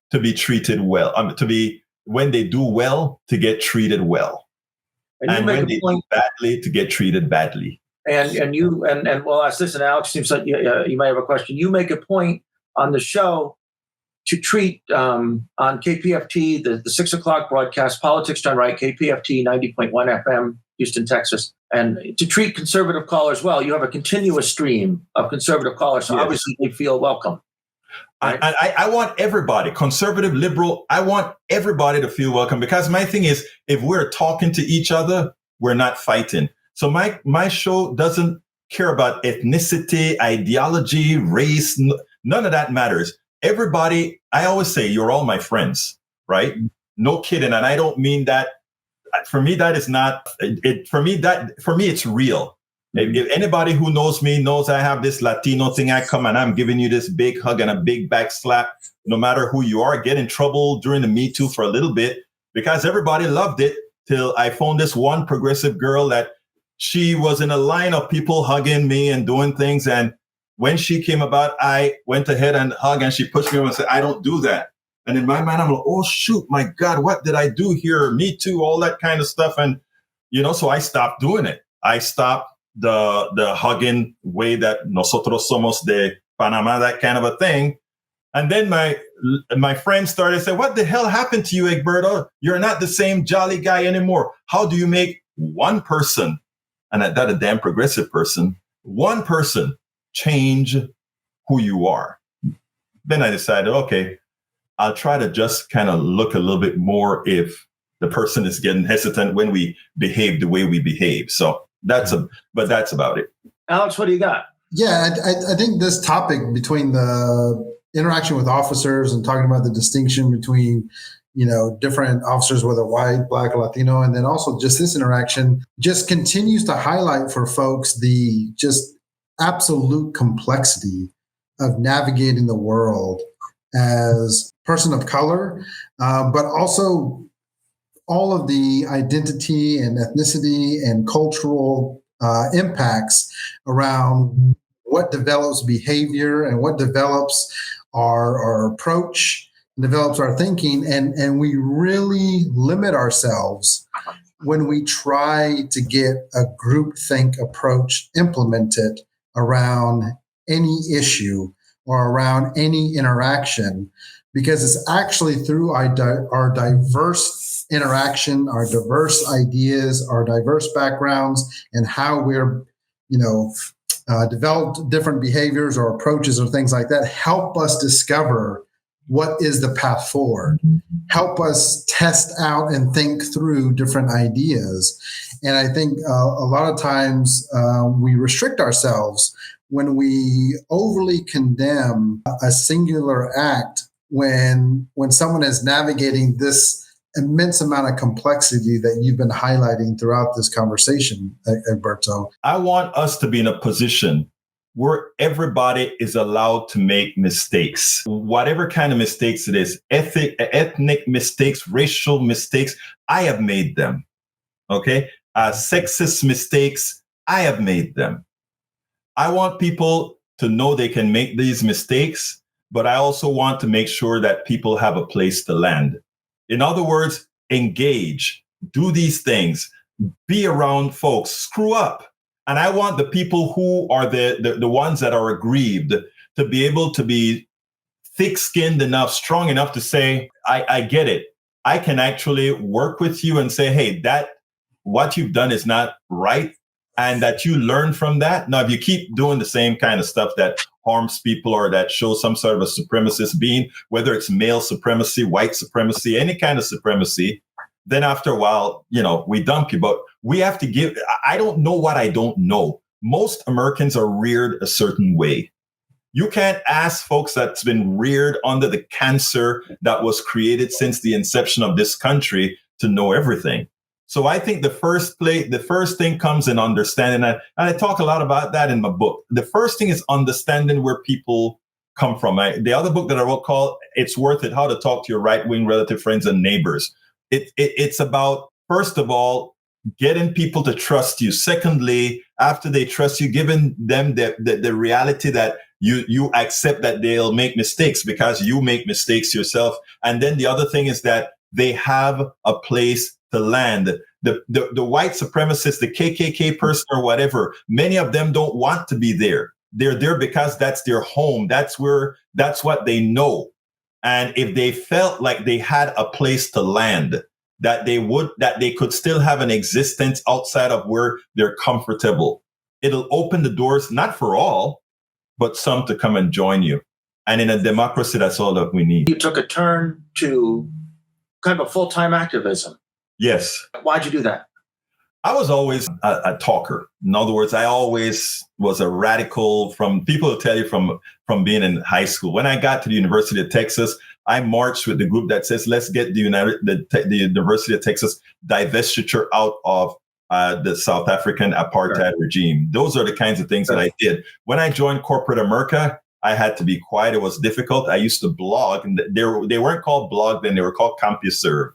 to be treated well, when they do well, to get treated well. And when they do badly, to get treated badly. And well, ask this, and Alex, seems like you might have a question. You make a point on the show to treat on KPFT, the 6 o'clock broadcast, Politics Done Right, KPFT 90.1 FM, Houston, Texas, and to treat conservative callers well. You have a continuous stream of conservative callers, so obviously they feel welcome. Right? I want everybody, conservative, liberal, I want everybody to feel welcome, because my thing is, if we're talking to each other, we're not fighting. So my show doesn't care about ethnicity, ideology, race. None of that matters. Everybody, I always say, you're all my friends, right? No kidding. And I don't mean that. For me, that is not it. For me, it's real. If anybody who knows me knows I have this Latino thing, I come and I'm giving you this big hug and a big back slap, no matter who you are. Get in trouble during the Me Too for a little bit because everybody loved it till I found this one progressive girl that she was in a line of people hugging me and doing things. And when she came about, I went ahead and hugged and she pushed me over and said, I don't do that. And in my mind, I'm like, oh, shoot, my God, what did I do here? Me Too, all that kind of stuff. And, so I stopped doing it. I stopped the hugging way that nosotros somos de Panama, that kind of a thing. And then my friends started saying, what the hell happened to you, Egberto? You're not the same jolly guy anymore. How do you make one person, and that a damn progressive person, one person change who you are? Then I decided, okay, I'll try to just kind of look a little bit more if the person is getting hesitant when we behave the way we behave. So that's about it. Alex, what do you got? Yeah, I think this topic between the interaction with officers and talking about the distinction between, different officers, whether white, black, Latino, and then also just this interaction just continues to highlight for folks the just absolute complexity of navigating the world as person of color, but also all of the identity and ethnicity and cultural impacts around what develops behavior and what develops our approach, develops our thinking. And we really limit ourselves when we try to get a groupthink approach implemented around any issue or around any interaction, because it's actually through our diverse interaction, our diverse ideas, our diverse backgrounds, and how we're, developed different behaviors or approaches or things like that, help us discover what is the path forward, help us test out and think through different ideas. And I think a lot of times we restrict ourselves when we overly condemn a singular act when someone is navigating this immense amount of complexity that you've been highlighting throughout this conversation, Egberto. I want us to be in a position where everybody is allowed to make mistakes, whatever kind of mistakes it is, ethnic mistakes, racial mistakes. I have made them. Okay. Sexist mistakes. I have made them. I want people to know they can make these mistakes, but I also want to make sure that people have a place to land. In other words, engage, do these things, be around folks, screw up. And I want the people who are the ones that are aggrieved to be able to be thick-skinned enough, strong enough to say, I get it. I can actually work with you and say, hey, that what you've done is not right. And that you learn from that. Now, if you keep doing the same kind of stuff that harms people or that shows some sort of a supremacist being, whether it's male supremacy, white supremacy, any kind of supremacy, then after a while, we dump you. But we have to give, I don't know what I don't know. Most Americans are reared a certain way. You can't ask folks that's been reared under the cancer that was created since the inception of this country to know everything. So I think the first thing comes in understanding, and I talk a lot about that in my book. The first thing is understanding where people come from. The other book that I wrote called "It's Worth It: How to Talk to Your Right-Wing Relative Friends and Neighbors." It's about, first of all, getting people to trust you. Secondly, after they trust you, giving them the reality that you accept that they'll make mistakes because you make mistakes yourself. And then the other thing is that they have a place to land. The white supremacist, the KKK person or whatever, many of them don't want to be there. They're there because that's their home. That's what they know. And if they felt like they had a place to land, that they could still have an existence outside of where they're comfortable, it'll open the doors, not for all, but some to come and join you. And in a democracy, that's all that we need. You took a turn to kind of a full-time activism. Yes. Why'd you do that? I was always a talker. In other words, I always was a radical. From people will tell you from being in high school. When I got to the University of Texas, I marched with the group that says, "Let's get the University of Texas divestiture out of the South African apartheid regime." Those are the kinds of things that I did. When I joined corporate America, I had to be quiet. It was difficult. I used to blog, and they weren't called blog then; they were called CompuServe.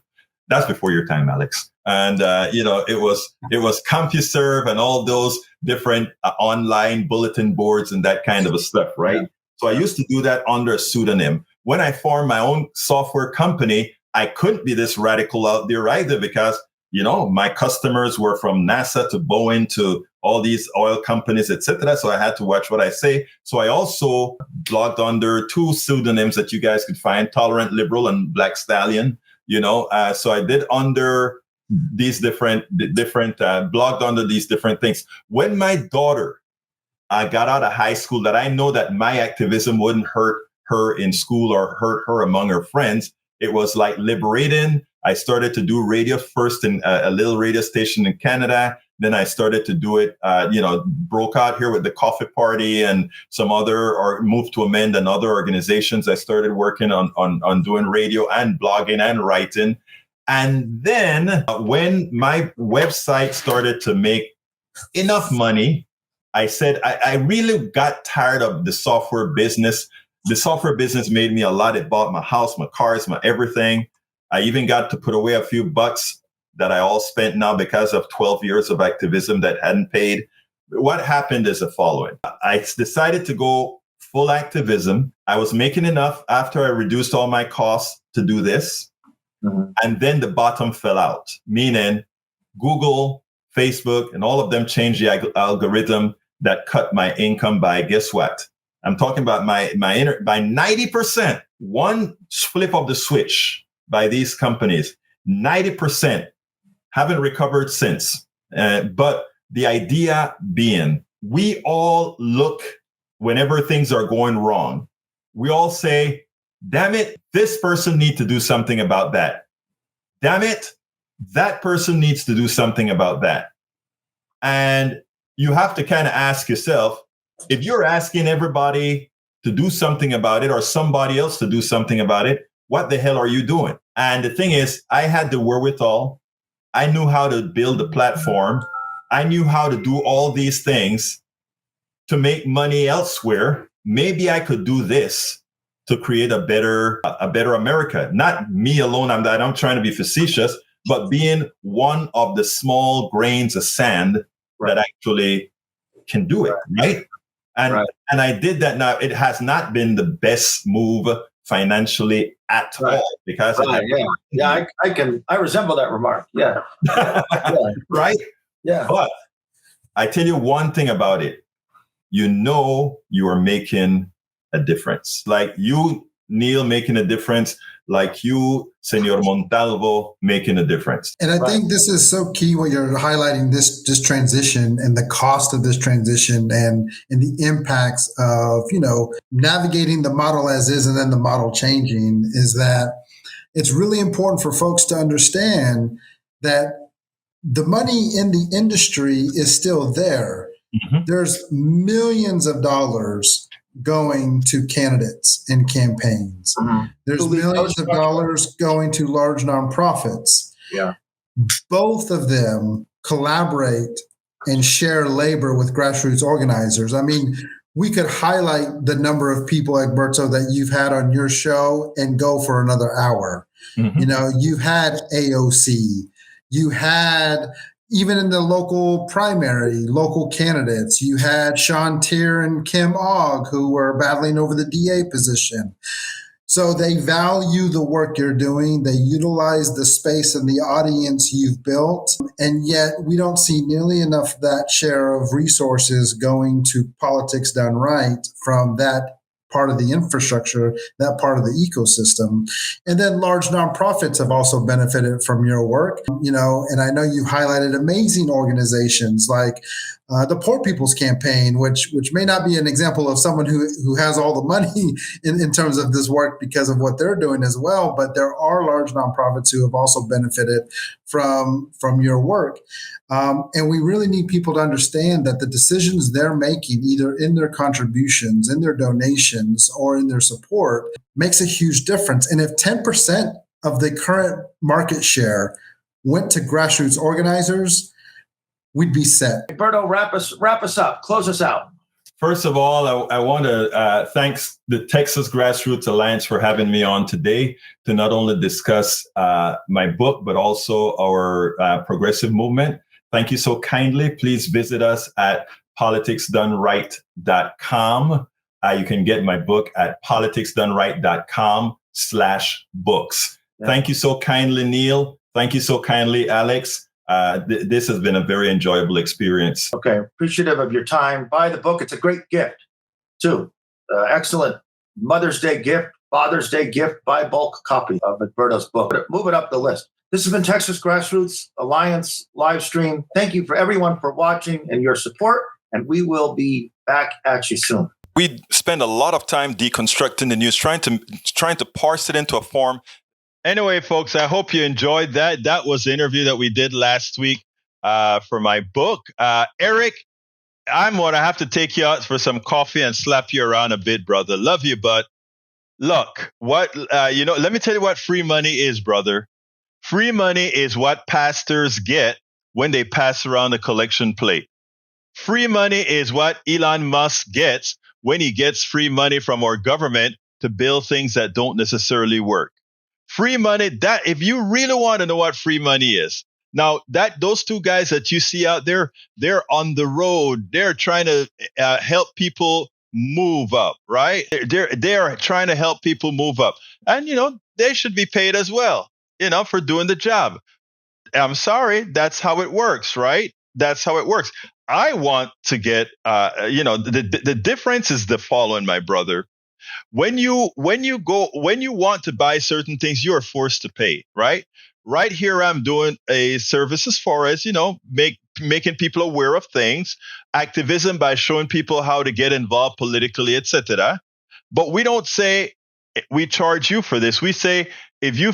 That's before your time, Alex. And it was CompuServe and all those different online bulletin boards and that kind of stuff, right? Yeah. So I used to do that under a pseudonym. When I formed my own software company, I couldn't be this radical out there either because, my customers were from NASA to Boeing to all these oil companies, etc. So I had to watch what I say. So I also blogged under two pseudonyms that you guys could find: Tolerant Liberal and Black Stallion. So I did under these different blogged under these different things. When my daughter got out of high school, that I know that my activism wouldn't hurt her in school or hurt her among her friends. It was like liberating. I started to do radio first in a little radio station in Canada. Then I started to do it, broke out here with the Coffee Party and some other, or moved to Amend and other organizations. I started working on doing radio and blogging and writing. And then when my website started to make enough money, I said, I really got tired of the software business. The software business made me a lot. It bought my house, my cars, my everything. I even got to put away a few bucks that I all spent now because of 12 years of activism that hadn't paid. What happened is the following. I decided to go full activism. I was making enough after I reduced all my costs to do this. Mm-hmm. And then the bottom fell out, meaning Google, Facebook, and all of them changed the algorithm that cut my income by, guess what? I'm talking about by 90%, one flip of the switch by these companies, 90%. Haven't recovered since. But the idea being, we all look whenever things are going wrong. We all say, damn it, this person needs to do something about that. Damn it, that person needs to do something about that. And you have to kind of ask yourself, if you're asking everybody to do something about it or somebody else to do something about it, what the hell are you doing? And the thing is, I had the wherewithal. I knew how to build a platform. I knew how to do all these things to make money elsewhere. Maybe I could do this to create a better America. Not me alone. I'm trying to be facetious, but being one of the small grains of sand that actually can do it, right? And I did that. Now, it has not been the best move financially at all because I resemble that remark. Yeah. Right? Yeah. But I tell you one thing about it. You are making a difference. Like you, Neil, making a difference. Like you, Senor Montalvo, making a difference. And I think this is so key what you're highlighting, this transition and the cost of this transition and the impacts of, navigating the model as is and then the model changing, is that it's really important for folks to understand that the money in the industry is still there. Mm-hmm. There's millions of dollars going to candidates and campaigns. Mm-hmm. There's millions of dollars going to large nonprofits. Yeah. Both of them collaborate and share labor with grassroots organizers. I mean, we could highlight the number of people, Egberto, that you've had on your show and go for another hour. Mm-hmm. You had AOC, you had, even in the local primary, local candidates, you had Sean Tier and Kim Ogg who were battling over the DA position. So they value the work you're doing. They utilize the space and the audience you've built. And yet we don't see nearly enough of that share of resources going to politics done right from that part of the infrastructure, that part of the ecosystem. And then large nonprofits have also benefited from your work, and I know you've highlighted amazing organizations like the Poor People's Campaign, which may not be an example of someone who has all the money in terms of this work because of what they're doing as well. But there are large nonprofits who have also benefited from your work. And we really need people to understand that the decisions they're making, either in their contributions, in their donations, or in their support, makes a huge difference. And if 10% of the current market share went to grassroots organizers, we'd be set. Egberto, wrap us up. Close us out. First of all, I want to thank the Texas Grassroots Alliance for having me on today to not only discuss my book, but also our progressive movement. Thank you so kindly. Please visit us at politicsdoneright.com. You can get my book at politicsdoneright.com/books. Yeah. Thank you so kindly, Neil. Thank you so kindly, Alex. This has been a very enjoyable experience. Okay, appreciative of your time. Buy the book. It's a great gift, too. Excellent Mother's Day gift, Father's Day gift. Buy a bulk copy of Egberto's book. Move it up the list. This has been Texas Grassroots Alliance live stream. Thank you for everyone for watching and your support, and we will be back at you soon. We spend a lot of time deconstructing the news, trying to parse it into a form. Anyway, folks, I hope you enjoyed that. That was the interview that we did last week for my book. Eric, I'm going to have to take you out for some coffee and slap you around a bit, brother. Love you, but look, let me tell you what free money is, brother. Free money is what pastors get when they pass around a collection plate. Free money is what Elon Musk gets when he gets free money from our government to build things that don't necessarily work. Free money, that if you really want to know what free money is, now that those two guys that you see out there, they're on the road. They're trying to help people move up, right? They're trying to help people move up. And, they should be paid as well, for doing the job. I'm sorry. That's how it works, right? That's how it works. I want to get, the difference is the following, my brother. When you want to buy certain things, you are forced to pay, right? Right here, I'm doing a service as far as, making people aware of things, activism by showing people how to get involved politically, etc. But we don't say we charge you for this. We say, if you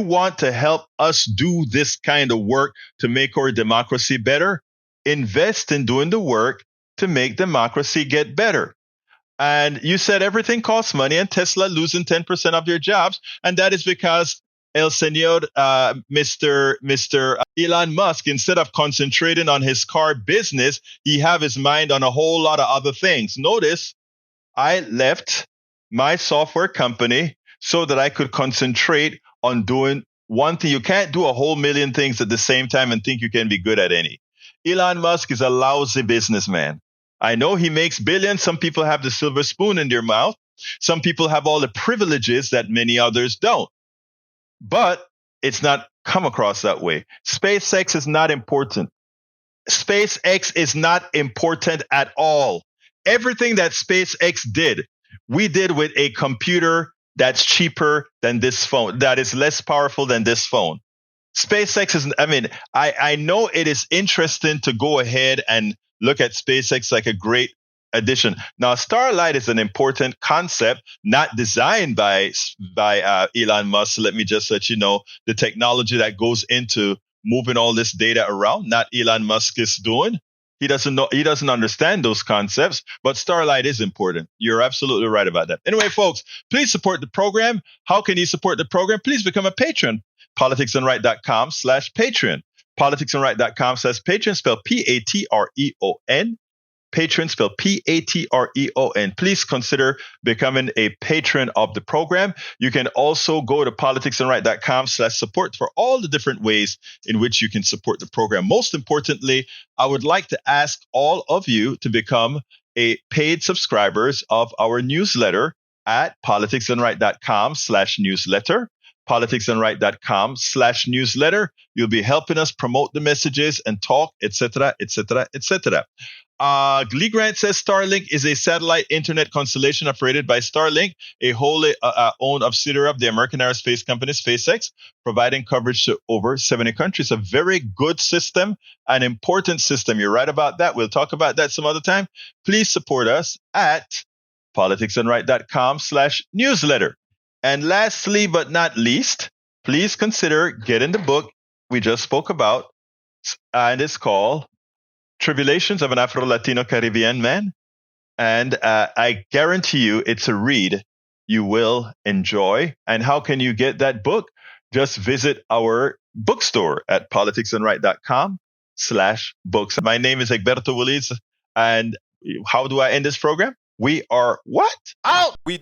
want to help us do this kind of work to make our democracy better, invest in doing the work to make democracy get better. And you said everything costs money, and Tesla losing 10% of their jobs. And that is because El Señor, Mr. Elon Musk, instead of concentrating on his car business, he have his mind on a whole lot of other things. Notice, I left my software company so that I could concentrate on doing one thing. You can't do a whole million things at the same time and think you can be good at any. Elon Musk is a lousy businessman. I know he makes billions. Some people have the silver spoon in their mouth. Some people have all the privileges that many others don't. But it's not come across that way. SpaceX is not important. SpaceX is not important at all. Everything that SpaceX did, we did with a computer that's cheaper than this phone, that is less powerful than this phone. SpaceX is, I know it is interesting to go ahead and look at SpaceX like a great addition. Now, Starlight is an important concept, not designed by Elon Musk. So let me just let you know the technology that goes into moving all this data around, not Elon Musk is doing. He doesn't understand those concepts, but Starlight is important. You're absolutely right about that. Anyway, folks, please support the program. How can you support the program? Please become a patron. politicsandright.com/Patreon. politicsandright.com/Patreon, spelled Patreon. Patreon, spelled Patreon. Please consider becoming a patron of the program. You can also go to politicsandright.com/support for all the different ways in which you can support the program. Most importantly, I would like to ask all of you to become a paid subscribers of our newsletter at politicsandright.com/newsletter. politicsandright.com/newsletter. You'll be helping us promote the messages and talk, etc., etc., etc. Lee Grant says Starlink is a satellite internet constellation operated by Starlink, a wholly owned subsidiary of the American aerospace company SpaceX, providing coverage to over 70 countries. A very good system, an important system. You're right about that. We'll talk about that some other time. Please support us at politicsandright.com/newsletter. And lastly, but not least, please consider getting the book we just spoke about, and it's called Tribulations of an Afro-Latino Caribbean Man. And I guarantee you it's a read you will enjoy. And how can you get that book? Just visit our bookstore at politicsandright.com/books. My name is Egberto Willies. And how do I end this program? We are what? Out! We